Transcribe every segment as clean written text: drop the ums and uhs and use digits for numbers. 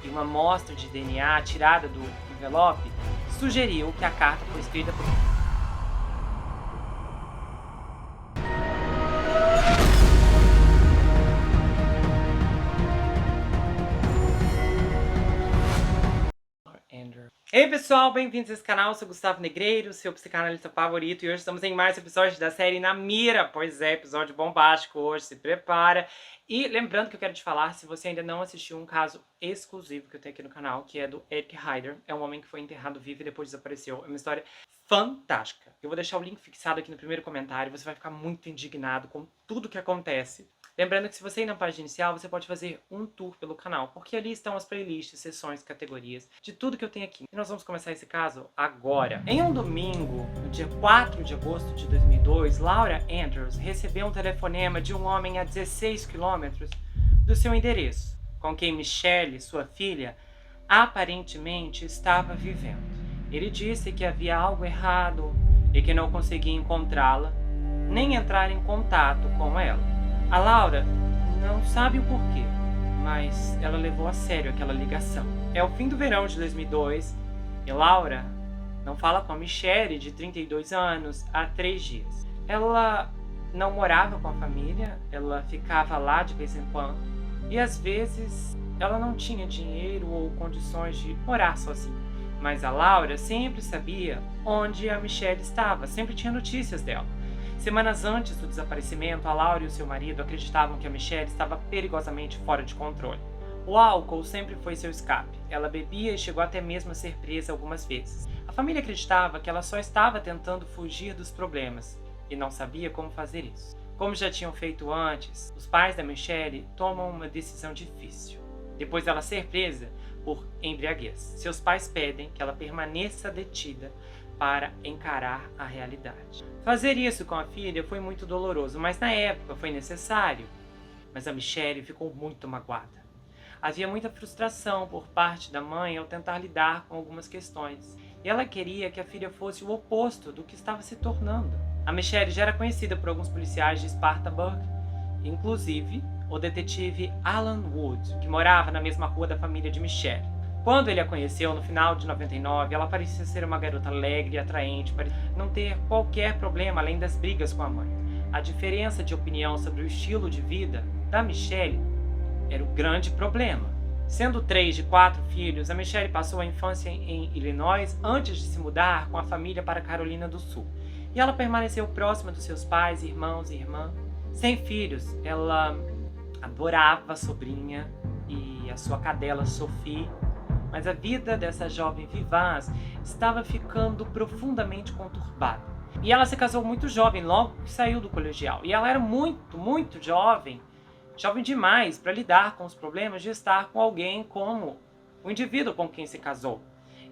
e uma amostra de DNA tirada do envelope sugeriu que a carta foi escrita por Andrew. Ei pessoal, bem-vindos a esse canal, eu sou Gustavo Negreiro, seu psicanalista favorito, e hoje estamos em mais episódios da série Na Mira. Pois é, episódio bombástico hoje, se prepara. E lembrando que eu quero te falar, se você ainda não assistiu um caso exclusivo que eu tenho aqui no canal, que é do Eric Heider, é um homem que foi enterrado vivo e depois desapareceu. É uma história fantástica. Eu vou deixar o link fixado aqui no primeiro comentário, você vai ficar muito indignado com tudo que acontece. Lembrando que se você ir na página inicial, você pode fazer um tour pelo canal, porque ali estão as playlists, sessões, categorias, de tudo que eu tenho aqui. E nós vamos começar esse caso agora. Em um domingo, no dia 4 de agosto de 2002, Laura Andrews recebeu um telefonema de um homem a 16 quilômetros do seu endereço, com quem Michelle, sua filha, aparentemente estava vivendo. Ele disse que havia algo errado e que não conseguia encontrá-la, nem entrar em contato com ela. A Laura não sabe o porquê, mas ela levou a sério aquela ligação. É o fim do verão de 2002 e Laura não fala com a Michelle, de 32 anos, há 3 dias. Ela não morava com a família, ela ficava lá de vez em quando e às vezes ela não tinha dinheiro ou condições de morar sozinha. Mas a Laura sempre sabia onde a Michelle estava, sempre tinha notícias dela. Semanas antes do desaparecimento, a Laura e o seu marido acreditavam que a Michelle estava perigosamente fora de controle. O álcool sempre foi seu escape. Ela bebia e chegou até mesmo a ser presa algumas vezes. A família acreditava que ela só estava tentando fugir dos problemas e não sabia como fazer isso. Como já tinham feito antes, os pais da Michelle tomam uma decisão difícil. Depois dela ser presa por embriaguez, seus pais pedem que ela permaneça detida para encarar a realidade. Fazer isso com a filha foi muito doloroso, mas na época foi necessário. Mas a Michelle ficou muito magoada. Havia muita frustração por parte da mãe ao tentar lidar com algumas questões. E ela queria que a filha fosse o oposto do que estava se tornando. A Michelle já era conhecida por alguns policiais de Spartanburg, inclusive o detetive Alan Wood, que morava na mesma rua da família de Michelle. Quando ele a conheceu no final de 99, ela parecia ser uma garota alegre e atraente, parecia não ter qualquer problema além das brigas com a mãe. A diferença de opinião sobre o estilo de vida da Michelle era o grande problema. Sendo 3 de 4 filhos, a Michelle passou a infância em Illinois antes de se mudar com a família para Carolina do Sul. E ela permaneceu próxima dos seus pais, irmãos e irmã. Sem filhos, ela adorava a sobrinha e a sua cadela Sophie. Mas a vida dessa jovem vivaz estava ficando profundamente conturbada. E ela se casou muito jovem, logo que saiu do colegial. E ela era muito jovem, jovem demais para lidar com os problemas de estar com alguém como o indivíduo com quem se casou.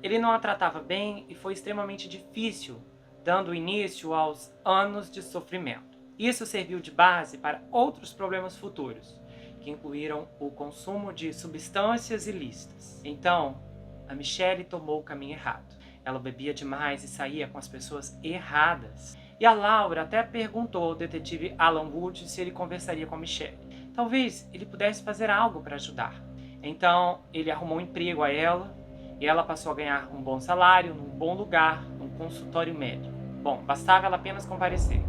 Ele não a tratava bem e foi extremamente difícil, dando início aos anos de sofrimento. Isso serviu de base para outros problemas futuros, que incluíram o consumo de substâncias ilícitas. Então, a Michelle tomou o caminho errado. Ela bebia demais e saía com as pessoas erradas. E a Laura até perguntou ao detetive Alan Wood se ele conversaria com a Michelle. Talvez ele pudesse fazer algo para ajudar. Então, ele arrumou um emprego a ela e ela passou a ganhar um bom salário, num bom lugar, num consultório médico. Bom, bastava ela apenas comparecer.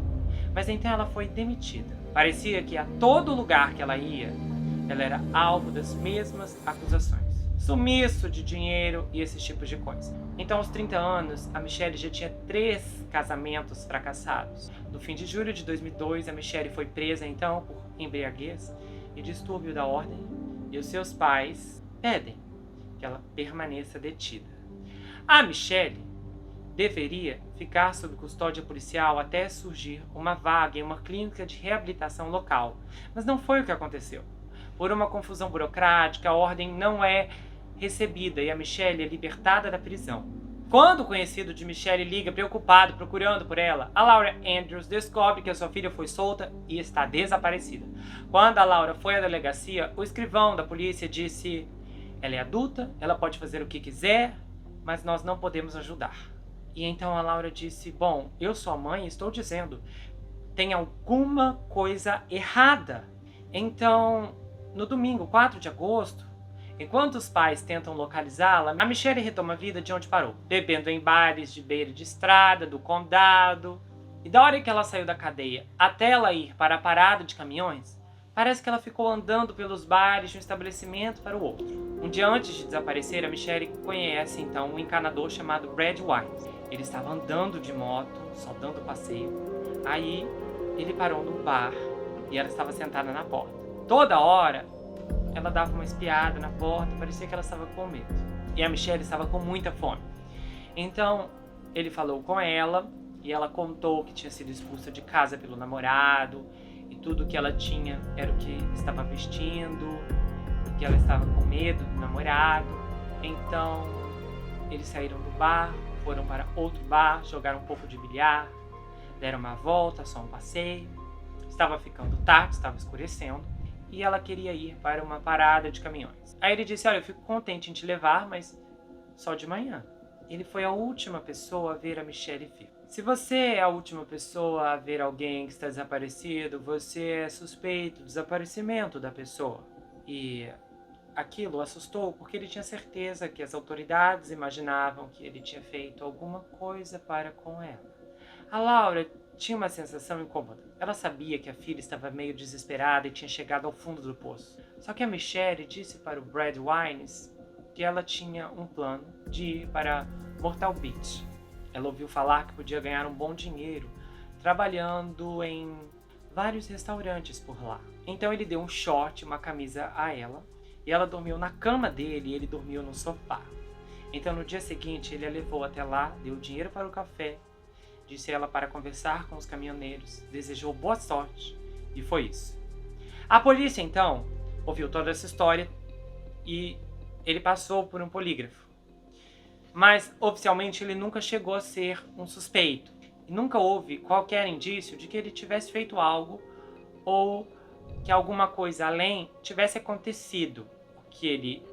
Mas então ela foi demitida. Parecia que a todo lugar que ela ia, ela era alvo das mesmas acusações. Sumiço de dinheiro e esses tipos de coisa. Então, aos 30 anos, a Michelle já tinha 3 casamentos fracassados. No fim de julho de 2002, a Michelle foi presa, então, por embriaguez e distúrbio da ordem. E os seus pais pedem que ela permaneça detida. A Michelle deveria ficar sob custódia policial até surgir uma vaga em uma clínica de reabilitação local. Mas não foi o que aconteceu. Por uma confusão burocrática, a ordem não é recebida e a Michelle é libertada da prisão. Quando o conhecido de Michelle liga preocupado, procurando por ela, a Laura Andrews descobre que a sua filha foi solta e está desaparecida. Quando a Laura foi à delegacia, o escrivão da polícia disse: ela é adulta, ela pode fazer o que quiser, mas nós não podemos ajudar. E então a Laura disse: bom, eu sou a mãe e estou dizendo, tem alguma coisa errada. Então, no domingo 4 de agosto, Enquanto os pais tentam localizá-la, a Michelle retoma a vida de onde parou, bebendo em bares de beira de estrada, do condado. E da hora que ela saiu da cadeia até ela ir para a parada de caminhões, parece que ela ficou andando pelos bares de um estabelecimento para o outro. Um dia antes de desaparecer, a Michelle conhece então um encanador chamado Brad White. Ele estava andando de moto, só dando passeio. Aí ele parou num bar e ela estava sentada na porta. Toda hora ela dava uma espiada na porta, parecia que ela estava com medo. E a Michelle estava com muita fome. Então ele falou com ela e ela contou que tinha sido expulsa de casa pelo namorado e tudo que ela tinha era o que estava vestindo, que ela estava com medo do namorado. Então eles saíram do bar, foram para outro bar, jogaram um pouco de bilhar, deram uma volta, só um passeio. Estava ficando tarde, estava escurecendo e ela queria ir para uma parada de caminhões. Aí ele disse: olha, eu fico contente em te levar, mas só de manhã. Ele foi a última pessoa a ver a Michelle viva. Se você é a última pessoa a ver alguém que está desaparecido, você é suspeito do desaparecimento da pessoa. E aquilo o assustou porque ele tinha certeza que as autoridades imaginavam que ele tinha feito alguma coisa para com ela. A Laura tinha uma sensação incômoda. Ela sabia que a filha estava meio desesperada e tinha chegado ao fundo do poço. Só que a Michelle disse para o Brad Wines que ela tinha um plano de ir para Myrtle Beach. Ela ouviu falar que podia ganhar um bom dinheiro trabalhando em vários restaurantes por lá. Então ele deu um short, uma camisa a ela, e ela dormiu na cama dele e ele dormiu no sofá. Então no dia seguinte ele a levou até lá, deu dinheiro para o café, disse a ela para conversar com os caminhoneiros, desejou boa sorte e foi isso. A polícia então ouviu toda essa história e ele passou por um polígrafo. Mas oficialmente ele nunca chegou a ser um suspeito. E nunca houve qualquer indício de que ele tivesse feito algo ou que alguma coisa além tivesse acontecido. O que ele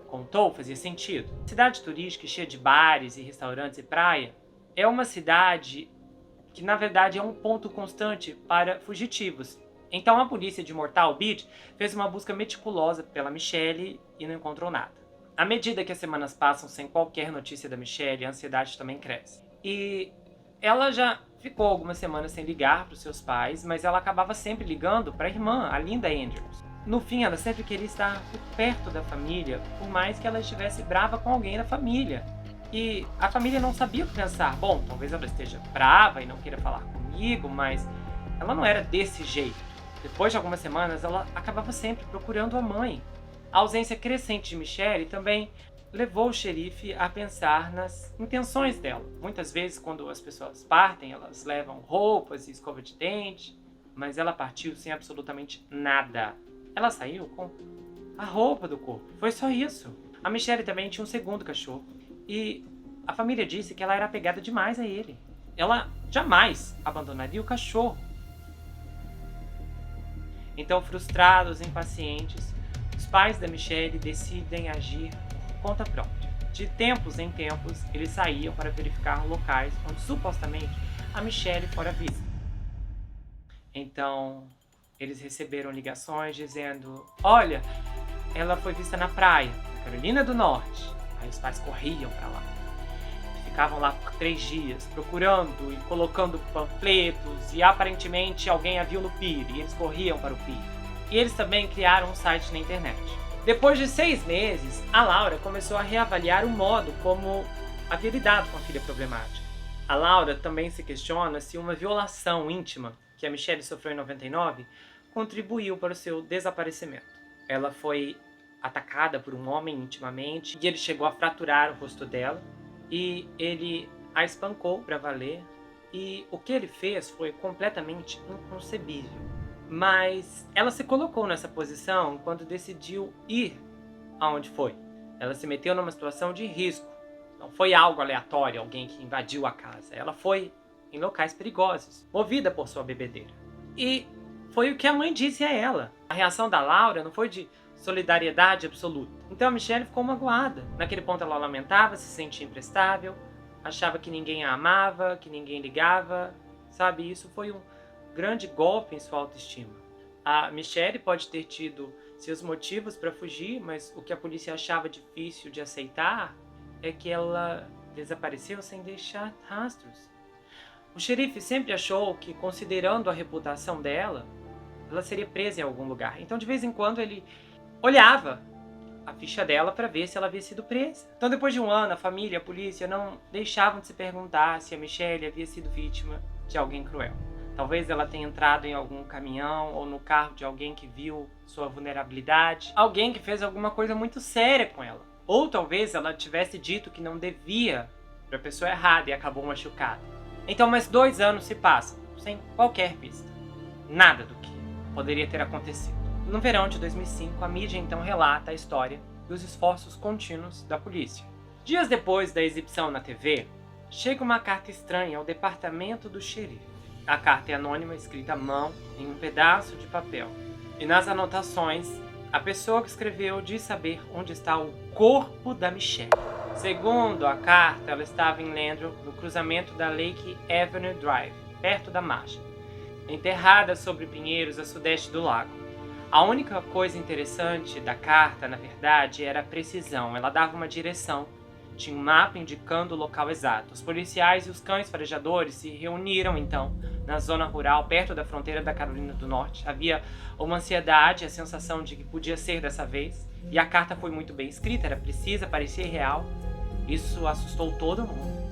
contou fazia sentido. Cidade turística cheia de bares e restaurantes e praia é uma cidade que na verdade é um ponto constante para fugitivos. Então a polícia de Myrtle Beach fez uma busca meticulosa pela Michelle e não encontrou nada. À medida que as semanas passam sem qualquer notícia da Michelle, a ansiedade também cresce. E ela já ficou algumas semanas sem ligar para os seus pais, mas ela acabava sempre ligando para a irmã, a Linda Andrews. No fim, ela sempre queria estar por perto da família, por mais que ela estivesse brava com alguém da família. E a família não sabia o que pensar. Bom, talvez ela esteja brava e não queira falar comigo, mas ela não era desse jeito. Depois de algumas semanas, ela acabava sempre procurando a mãe. A ausência crescente de Michelle também levou o xerife a pensar nas intenções dela. Muitas vezes, quando as pessoas partem, elas levam roupas e escova de dente, mas ela partiu sem absolutamente nada. Ela saiu com a roupa do corpo. Foi só isso. A Michelle também tinha um segundo cachorro e a família disse que ela era apegada demais a ele. Ela jamais abandonaria o cachorro. Então, frustrados, impacientes, os pais da Michelle decidem agir por conta própria. De tempos em tempos, eles saíam para verificar locais onde supostamente a Michelle fora vista. Então, eles receberam ligações dizendo: olha, ela foi vista na praia, na Carolina do Norte. Aí os pais corriam para lá. Ficavam lá por 3 dias, procurando e colocando panfletos, e aparentemente alguém a viu no pier, e eles corriam para o pier. E eles também criaram um site na internet. Depois de 6 meses, a Laura começou a reavaliar o modo como havia lidado com a filha problemática. A Laura também se questiona se uma violação íntima que a Michelle sofreu em 99 contribuiu para o seu desaparecimento. Ela foi atacada por um homem intimamente e ele chegou a fraturar o rosto dela e ele a espancou para valer, e o que ele fez foi completamente inconcebível. Mas ela se colocou nessa posição quando decidiu ir aonde foi. Ela se meteu numa situação de risco. Não foi algo aleatório, alguém que invadiu a casa. Ela foi em locais perigosos, movida por sua bebedeira. E foi o que a mãe disse a ela. A reação da Laura não foi de solidariedade absoluta. Então a Michelle ficou magoada. Naquele ponto ela lamentava, se sentia imprestável, achava que ninguém a amava, que ninguém ligava. Sabe, isso foi um grande golpe em sua autoestima. A Michelle pode ter tido seus motivos para fugir, mas o que a polícia achava difícil de aceitar é que ela desapareceu sem deixar rastros. O xerife sempre achou que, considerando a reputação dela, ela seria presa em algum lugar. Então, de vez em quando, ele olhava a ficha dela para ver se ela havia sido presa. Então, depois de um ano, a família e a polícia não deixavam de se perguntar se a Michelle havia sido vítima de alguém cruel. Talvez ela tenha entrado em algum caminhão ou no carro de alguém que viu sua vulnerabilidade. Alguém que fez alguma coisa muito séria com ela. Ou talvez ela tivesse dito que não devia para a pessoa errada e acabou machucada. Então, mais 2 anos se passam, sem qualquer pista. Nada do que poderia ter acontecido. No verão de 2005, a mídia então relata a história e os esforços contínuos da polícia. Dias depois da exibição na TV, chega uma carta estranha ao departamento do xerife. A carta é anônima, escrita à mão, em um pedaço de papel. E nas anotações, a pessoa que escreveu diz saber onde está o corpo da Michelle. Segundo a carta, ela estava em Landro, no cruzamento da Lake Avenue Drive, perto da margem, enterrada sobre pinheiros a sudeste do lago. A única coisa interessante da carta, na verdade, era a precisão. Ela dava uma direção. Tinha um mapa indicando o local exato. Os policiais e os cães farejadores se reuniram, então, na zona rural, perto da fronteira da Carolina do Norte. Havia uma ansiedade, a sensação de que podia ser dessa vez. E a carta foi muito bem escrita, era precisa, parecia real. Isso assustou todo mundo.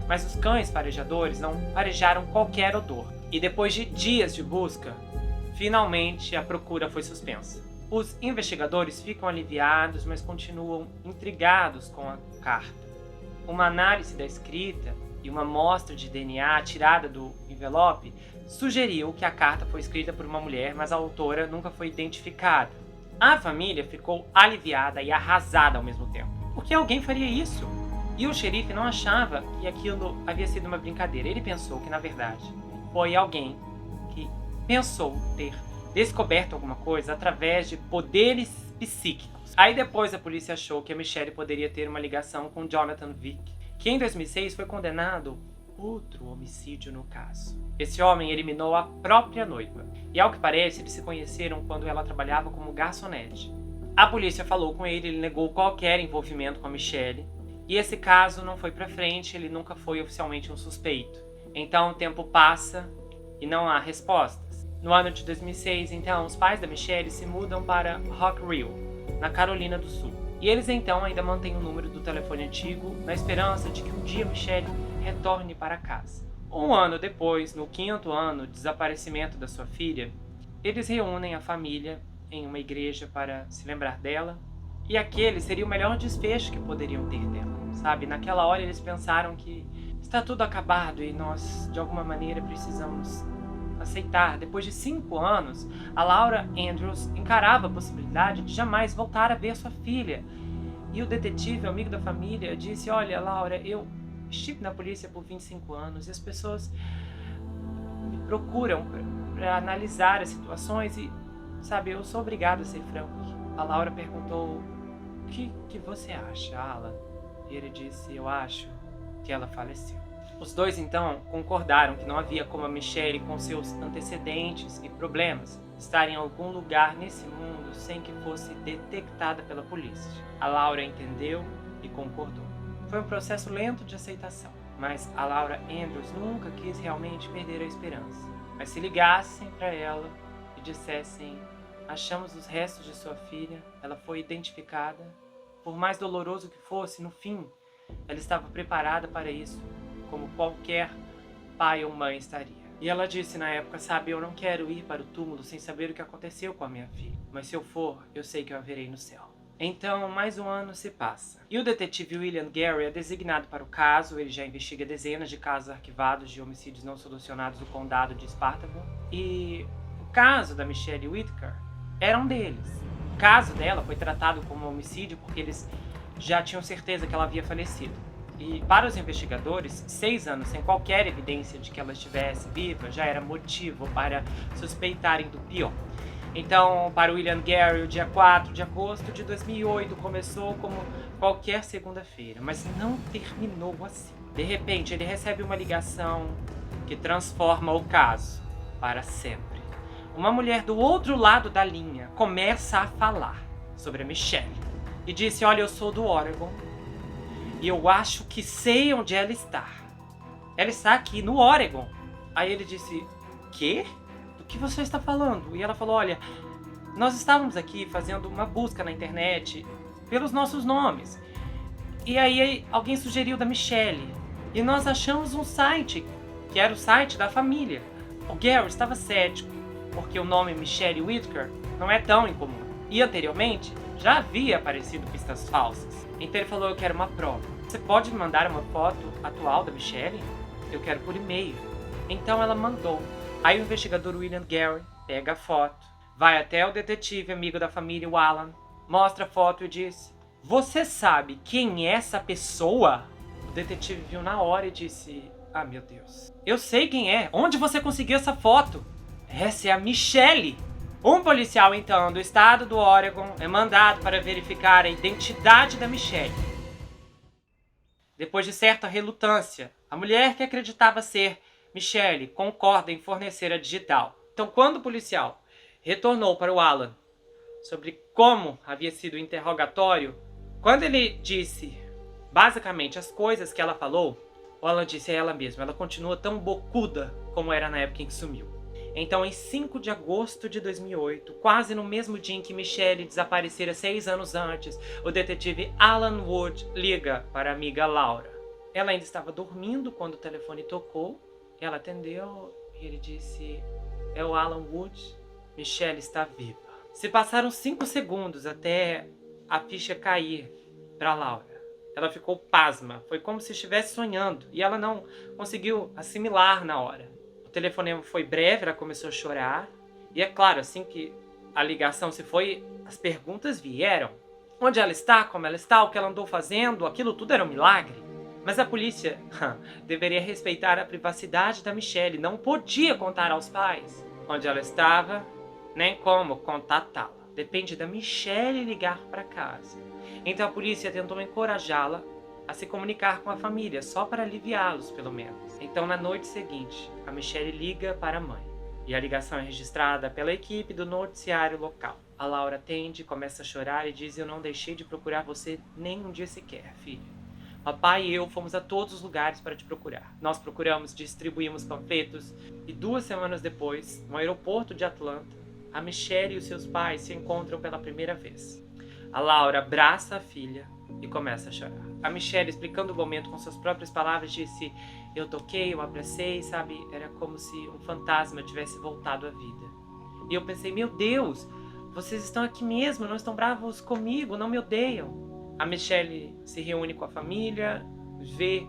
Mas os cães farejadores não farejaram qualquer odor. E depois de dias de busca, finalmente a procura foi suspensa. Os investigadores ficam aliviados, mas continuam intrigados com a carta. Uma análise da escrita e uma amostra de DNA tirada do envelope sugeriu que a carta foi escrita por uma mulher, mas a autora nunca foi identificada. A família ficou aliviada e arrasada ao mesmo tempo. Por que alguém faria isso? E o xerife não achava que aquilo havia sido uma brincadeira. Ele pensou que, na verdade, foi alguém que pensou ter descoberto alguma coisa através de poderes psíquicos. Aí depois a polícia achou que a Michelle poderia ter uma ligação com Jonathan Vick, que em 2006 foi condenado outro homicídio no caso. Esse homem eliminou a própria noiva. E ao que parece, eles se conheceram quando ela trabalhava como garçonete. A polícia falou com ele negou qualquer envolvimento com a Michelle. E esse caso não foi pra frente, ele nunca foi oficialmente um suspeito. Então o tempo passa e não há respostas. No ano de 2006, então, os pais da Michelle se mudam para Rock Rill, na Carolina do Sul. E eles então ainda mantêm o número do telefone antigo, na esperança de que um dia Michelle retorne para casa. Um ano depois, no 5º ano de desaparecimento da sua filha, eles reúnem a família em uma igreja para se lembrar dela. E aquele seria o melhor desfecho que poderiam ter dela, sabe? Naquela hora eles pensaram que está tudo acabado e nós, de alguma maneira, precisamos aceitar. Depois de 5 anos, a Laura Andrews encarava a possibilidade de jamais voltar a ver sua filha. E o detetive, amigo da família, disse: olha, Laura, eu estive na polícia por 25 anos e as pessoas me procuram para analisar as situações e, sabe, eu sou obrigado a ser franco. A Laura perguntou: o que você acha, Alan? E ele disse: eu acho que ela faleceu. Os dois, então, concordaram que não havia como a Michelle, com seus antecedentes e problemas, estar em algum lugar nesse mundo sem que fosse detectada pela polícia. A Laura entendeu e concordou. Foi um processo lento de aceitação, mas a Laura Andrews nunca quis realmente perder a esperança. Mas se ligassem para ela e dissessem: achamos os restos de sua filha, ela foi identificada, por mais doloroso que fosse, no fim, ela estava preparada para isso, como qualquer pai ou mãe estaria. E ela disse na época: sabe, eu não quero ir para o túmulo sem saber o que aconteceu com a minha filha, mas se eu for, eu sei que eu a verei no céu. Então, mais um ano se passa. E o detetive William Gary é designado para o caso. Ele já investiga dezenas de casos arquivados de homicídios não solucionados do condado de Spartanburg. E o caso da Michelle Whitaker era um deles. O caso dela foi tratado como homicídio porque eles já tinham certeza que ela havia falecido. E para os investigadores, 6 anos sem qualquer evidência de que ela estivesse viva já era motivo para suspeitarem do pior. Então, para William Gary, o dia 4 de agosto de 2008 começou como qualquer segunda-feira, mas não terminou assim. De repente, ele recebe uma ligação que transforma o caso para sempre. uma mulher do outro lado da linha começa a falar sobre a Michelle. E disse, olha, eu sou do Oregon e eu acho que sei onde ela está. Ela está aqui no Oregon. Aí ele disse, quê? Do que você está falando? E ela falou, olha, nós estávamos aqui fazendo uma busca na internet pelos nossos nomes. E aí alguém sugeriu da Michelle. E nós achamos um site, que era o site da família. O Gary estava cético, porque o nome Michelle Whitaker não é tão incomum. E anteriormente, já havia aparecido pistas falsas. Então ele falou, eu quero uma prova. Você pode me mandar uma foto atual da Michelle? Eu quero por e-mail. Então ela mandou. Aí o investigador William Gary pega a foto, vai até o detetive amigo da família, o Alan, mostra a foto e diz, você sabe quem é essa pessoa? O detetive viu na hora e disse, ah, meu Deus. Eu sei quem é. Onde você conseguiu essa foto? Essa é a Michelle. Um policial, então, do estado do Oregon é mandado para verificar a identidade da Michelle. Depois de certa relutância, a mulher que acreditava ser Michelle concorda em fornecer a digital. Então, quando o policial retornou para o Alan sobre como havia sido o interrogatório, quando ele disse basicamente as coisas que ela falou, o Alan disse a ela mesma, ela continua tão bocuda como era na época em que sumiu. Então, em 5 de agosto de 2008, quase no mesmo dia em que Michelle desaparecera 6 anos antes, o detetive Alan Wood liga para a amiga Laura. Ela ainda estava dormindo quando o telefone tocou. Ela atendeu e ele disse, é o Alan Wood, Michelle está viva. Se passaram 5 segundos até a ficha cair para Laura. Ela ficou pasma, foi como se estivesse sonhando e ela não conseguiu assimilar na hora. O telefonema foi breve, ela começou a chorar. E é claro, assim que a ligação se foi, as perguntas vieram. Onde ela está, como ela está, o que ela andou fazendo, aquilo tudo era um milagre. Mas a polícia deveria respeitar a privacidade da Michelle, não podia contar aos pais onde ela estava, nem como contatá-la. Depende da Michelle ligar para casa. Então a polícia tentou encorajá-la a se comunicar com a família, só para aliviá-los, pelo menos. Então, na noite seguinte, a Michelle liga para a mãe. E a ligação é registrada pela equipe do noticiário local. A Laura atende, começa a chorar e diz, eu não deixei de procurar você nem um dia sequer, filha. Papai e eu fomos a todos os lugares para te procurar. Nós procuramos, distribuímos panfletos. E 2 semanas depois, no aeroporto de Atlanta, a Michelle e os seus pais se encontram pela primeira vez. A Laura abraça a filha e começa a chorar. A Michelle, explicando o momento com suas próprias palavras, disse, eu toquei, eu abracei, sabe? Era como se um fantasma tivesse voltado à vida. E eu pensei, meu Deus, vocês estão aqui mesmo, não estão bravos comigo, não me odeiam. A Michelle se reúne com a família, vê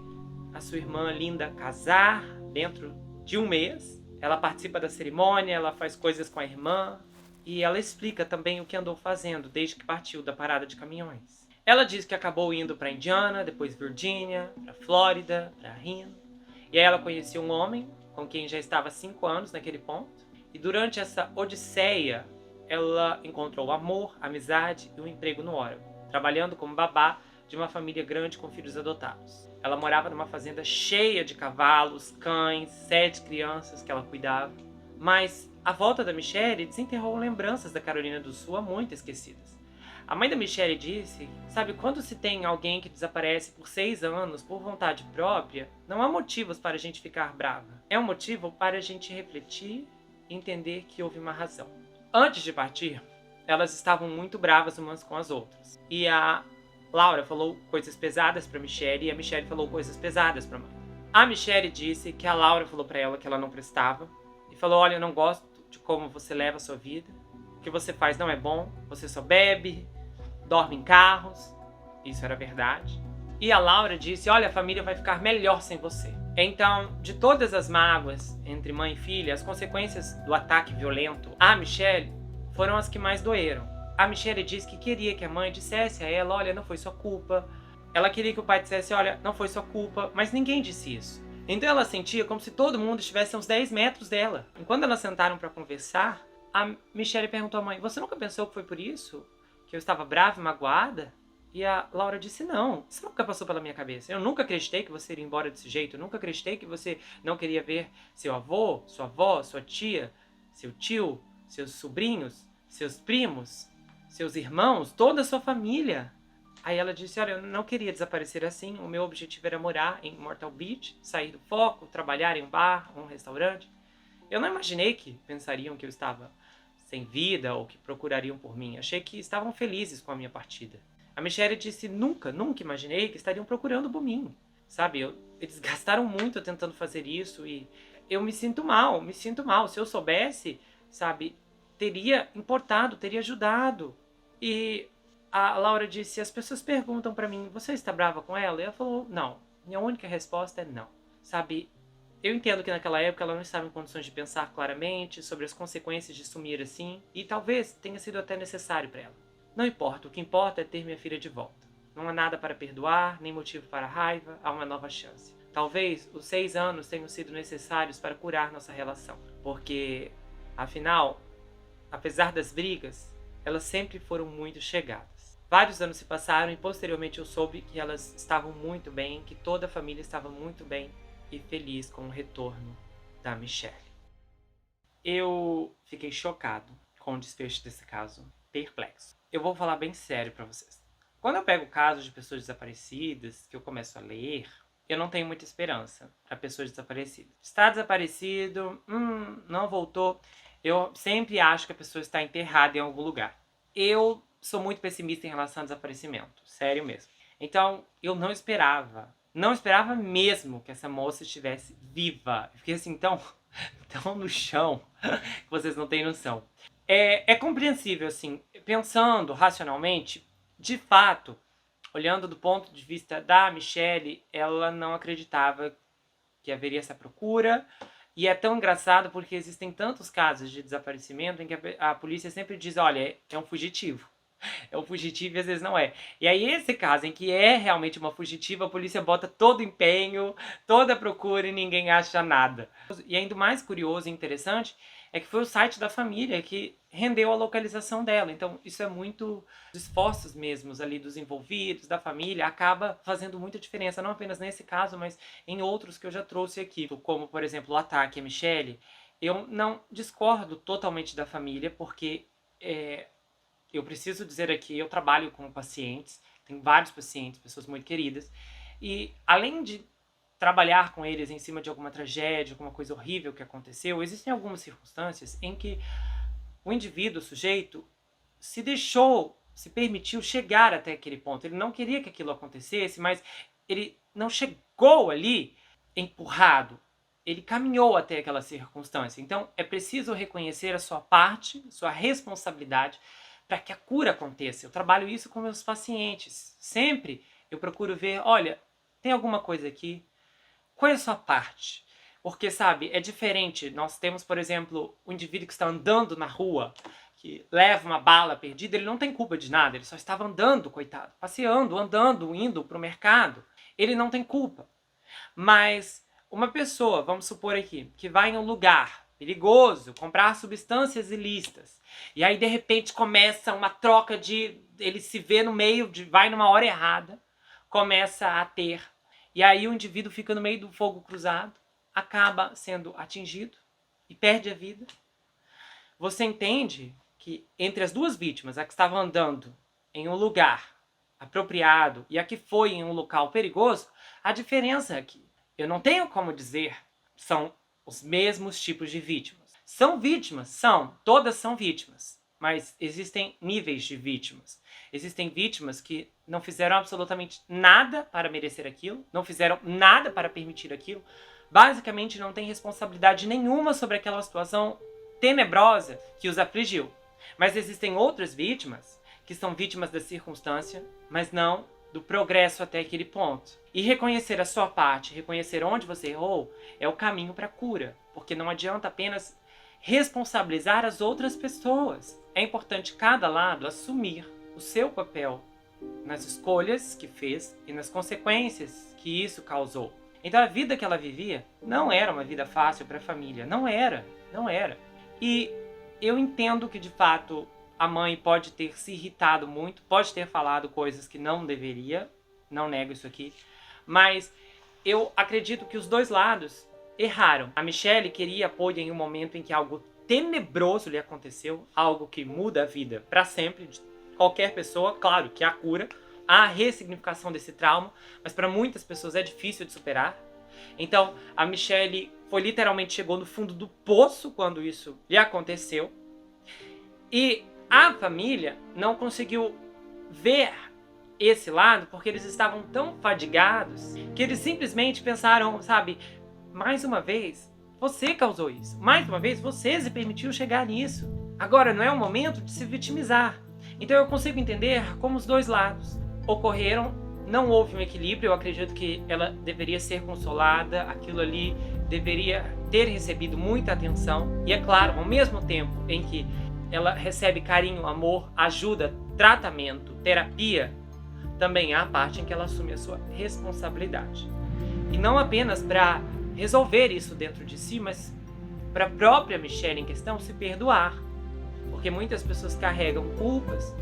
a sua irmã Linda casar dentro de 1 mês. Ela participa da cerimônia, ela faz coisas com a irmã e ela explica também o que andou fazendo desde que partiu da parada de caminhões. Ela diz que acabou indo para Indiana, depois Virgínia, para Flórida, para Reno. E aí ela conheceu um homem com quem já estava há 5 anos naquele ponto. E durante essa odisseia, ela encontrou amor, amizade e um emprego no Oregon, trabalhando como babá de uma família grande com filhos adotados. Ela morava numa fazenda cheia de cavalos, cães, 7 crianças que ela cuidava. Mas a volta da Michelle desenterrou lembranças da Carolina do Sul há muito esquecidas. A mãe da Michelle disse, sabe, quando se tem alguém que desaparece por 6 anos por vontade própria, não há motivos para a gente ficar brava. É um motivo para a gente refletir e entender que houve uma razão. Antes de partir, elas estavam muito bravas umas com as outras. E a Laura falou coisas pesadas para Michelle e a Michelle falou coisas pesadas para a mãe. A Michelle disse que a Laura falou para ela que ela não prestava e falou, olha, eu não gosto de como você leva a sua vida, o que você faz não é bom, você só bebe, dorme em carros. Isso era verdade. E a Laura disse, olha, a família vai ficar melhor sem você. Então, de todas as mágoas entre mãe e filha, as consequências do ataque violento à Michelle foram as que mais doeram. A Michelle disse que queria que a mãe dissesse a ela, olha, não foi sua culpa. Ela queria que o pai dissesse, olha, não foi sua culpa, mas ninguém disse isso. Então ela sentia como se todo mundo estivesse a uns 10 metros dela. E quando elas sentaram para conversar, a Michelle perguntou à mãe, você nunca pensou que foi por isso? Que eu estava brava e magoada? E a Laura disse, não, isso nunca passou pela minha cabeça. Eu nunca acreditei que você iria embora desse jeito. Eu nunca acreditei que você não queria ver seu avô, sua avó, sua tia, seu tio, seus sobrinhos, seus primos, seus irmãos, toda a sua família. Aí ela disse, olha, eu não queria desaparecer assim, o meu objetivo era morar em Myrtle Beach, sair do foco, trabalhar em um bar, um restaurante. Eu não imaginei que pensariam que eu estava sem vida ou que procurariam por mim. Achei que estavam felizes com a minha partida. A Michelle disse, nunca imaginei que estariam procurando por mim. Sabe, eles gastaram muito tentando fazer isso e eu me sinto mal. Se eu soubesse, sabe, teria importado, teria ajudado. E a Laura disse, as pessoas perguntam pra mim, você está brava com ela? E ela falou, não. Minha única resposta é não. Sabe, eu entendo que naquela época ela não estava em condições de pensar claramente sobre as consequências de sumir assim, e talvez tenha sido até necessário para ela. Não importa, o que importa é ter minha filha de volta. Não há nada para perdoar, nem motivo para raiva, há uma nova chance. Talvez os 6 anos tenham sido necessários para curar nossa relação, porque, afinal, apesar das brigas, elas sempre foram muito chegadas. Vários anos se passaram e posteriormente eu soube que elas estavam muito bem, que toda a família estava muito bem e feliz com o retorno da Michelle. Eu fiquei chocado com o desfecho desse caso, perplexo. Eu vou falar bem sério pra vocês. Quando eu pego casos de pessoas desaparecidas, que eu começo a ler, eu não tenho muita esperança para pessoas desaparecidas. Está desaparecido, não voltou. Eu sempre acho que a pessoa está enterrada em algum lugar. Eu sou muito pessimista em relação ao desaparecimento, sério mesmo. Então, eu não esperava mesmo que essa moça estivesse viva. Eu fiquei assim, tão no chão, que vocês não têm noção. É compreensível, assim, pensando racionalmente, de fato, olhando do ponto de vista da Michelle, ela não acreditava que haveria essa procura. E é tão engraçado porque existem tantos casos de desaparecimento em que a polícia sempre diz, olha, é um fugitivo. É um fugitivo e às vezes não é. E aí esse caso em que é realmente uma fugitiva, a polícia bota todo o empenho, toda a procura e ninguém acha nada. E ainda mais curioso e interessante é que foi o site da família que rendeu a localização dela. Então isso é muito os esforços mesmos ali dos envolvidos, da família, acaba fazendo muita diferença, não apenas nesse caso, mas em outros que eu já trouxe aqui, como por exemplo o ataque à Michelle. Eu não discordo totalmente da família, porque eu preciso dizer aqui, eu trabalho com pacientes, tenho vários pacientes, pessoas muito queridas, e além de trabalhar com eles em cima de alguma tragédia, alguma coisa horrível que aconteceu, existem algumas circunstâncias em que o indivíduo, o sujeito, se permitiu chegar até aquele ponto. Ele não queria que aquilo acontecesse, mas ele não chegou ali empurrado. Ele caminhou até aquela circunstância. Então, é preciso reconhecer a sua parte, sua responsabilidade, para que a cura aconteça. Eu trabalho isso com meus pacientes. Sempre eu procuro ver, olha, tem alguma coisa aqui? Qual é a sua parte? Porque, sabe, é diferente. Nós temos, por exemplo, o indivíduo que está andando na rua, que leva uma bala perdida, ele não tem culpa de nada, ele só estava andando, coitado, passeando, andando, indo para o mercado. Ele não tem culpa. Mas uma pessoa, vamos supor aqui, que vai em um lugar perigoso, comprar substâncias ilícitas, e aí de repente começa uma troca de... ele se vê no meio, vai numa hora errada, começa a ter, e aí o indivíduo fica no meio do fogo cruzado, acaba sendo atingido e perde a vida. Você entende que entre as duas vítimas, a que estava andando em um lugar apropriado e a que foi em um local perigoso, a diferença aqui, eu não tenho como dizer, são os mesmos tipos de vítimas. São vítimas? São. Todas são vítimas. Mas existem níveis de vítimas. Existem vítimas que não fizeram absolutamente nada para merecer aquilo, não fizeram nada para permitir aquilo, basicamente não têm responsabilidade nenhuma sobre aquela situação tenebrosa que os afligiu. Mas existem outras vítimas que são vítimas da circunstância, mas não do progresso até aquele ponto. E reconhecer a sua parte, reconhecer onde você errou, é o caminho para a cura. Porque não adianta apenas responsabilizar as outras pessoas. É importante cada lado assumir o seu papel nas escolhas que fez e nas consequências que isso causou. Então a vida que ela vivia não era uma vida fácil para a família. Não era. E eu entendo que de fato a mãe pode ter se irritado muito, pode ter falado coisas que não deveria, não nego isso aqui, mas eu acredito que os dois lados erraram. A Michelle queria apoio em um momento em que algo tenebroso lhe aconteceu, algo que muda a vida para sempre de qualquer pessoa. Claro que há cura, há ressignificação desse trauma, mas para muitas pessoas é difícil de superar. Então, a Michelle literalmente chegou no fundo do poço quando isso lhe aconteceu. E a família não conseguiu ver esse lado porque eles estavam tão fadigados que eles simplesmente pensaram, sabe, mais uma vez, você causou isso. Mais uma vez, você se permitiu chegar nisso. Agora não é o momento de se vitimizar. Então eu consigo entender como os dois lados ocorreram. Não houve um equilíbrio. Eu acredito que ela deveria ser consolada. Aquilo ali deveria ter recebido muita atenção. E é claro, ao mesmo tempo em que ela recebe carinho, amor, ajuda, tratamento, terapia, também há a parte em que ela assume a sua responsabilidade. E não apenas para resolver isso dentro de si, mas para a própria Michelle em questão se perdoar. Porque muitas pessoas carregam culpas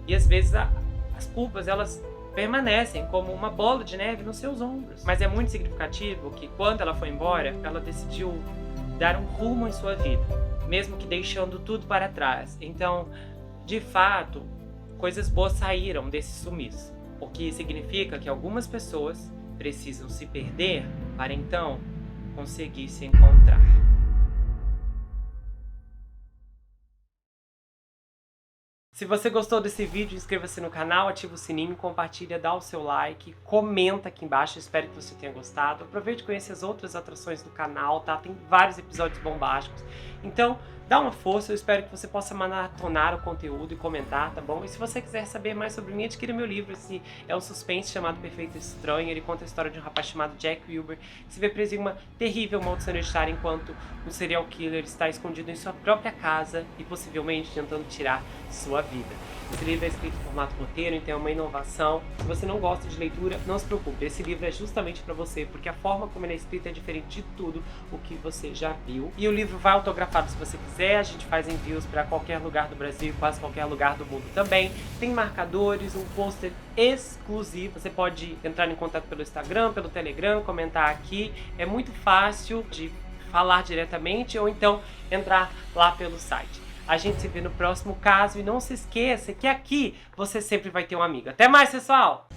e às vezes as culpas elas permanecem como uma bola de neve nos seus ombros. Mas é muito significativo que quando ela foi embora, ela decidiu dar um rumo em sua vida, mesmo que deixando tudo para trás. Então, de fato, coisas boas saíram desse sumiço, o que significa que algumas pessoas precisam se perder para então conseguir se encontrar. Se você gostou desse vídeo, inscreva-se no canal, ativa o sininho, compartilha, dá o seu like, comenta aqui embaixo, espero que você tenha gostado. Aproveite e conheça as outras atrações do canal, tá? Tem vários episódios bombásticos. Então, dá uma força, eu espero que você possa maratonar o conteúdo e comentar, tá bom? E se você quiser saber mais sobre mim, adquira meu livro. Esse é um suspense chamado Perfeito Estranho. Ele conta a história de um rapaz chamado Jack Wilber, que se vê preso em uma terrível maldição hereditária enquanto um serial killer está escondido em sua própria casa e possivelmente tentando tirar sua vida. Esse livro é escrito em formato roteiro, então é uma inovação. Se você não gosta de leitura, não se preocupe. Esse livro é justamente para você, porque a forma como ele é escrito é diferente de tudo o que você já viu. E o livro vai autografado se você quiser. A gente faz envios para qualquer lugar do Brasil, quase qualquer lugar do mundo também. Tem marcadores, um pôster exclusivo. Você pode entrar em contato pelo Instagram, pelo Telegram, comentar aqui. É muito fácil de falar diretamente ou então entrar lá pelo site. A gente se vê no próximo caso e não se esqueça que aqui você sempre vai ter um amigo. Até mais, pessoal!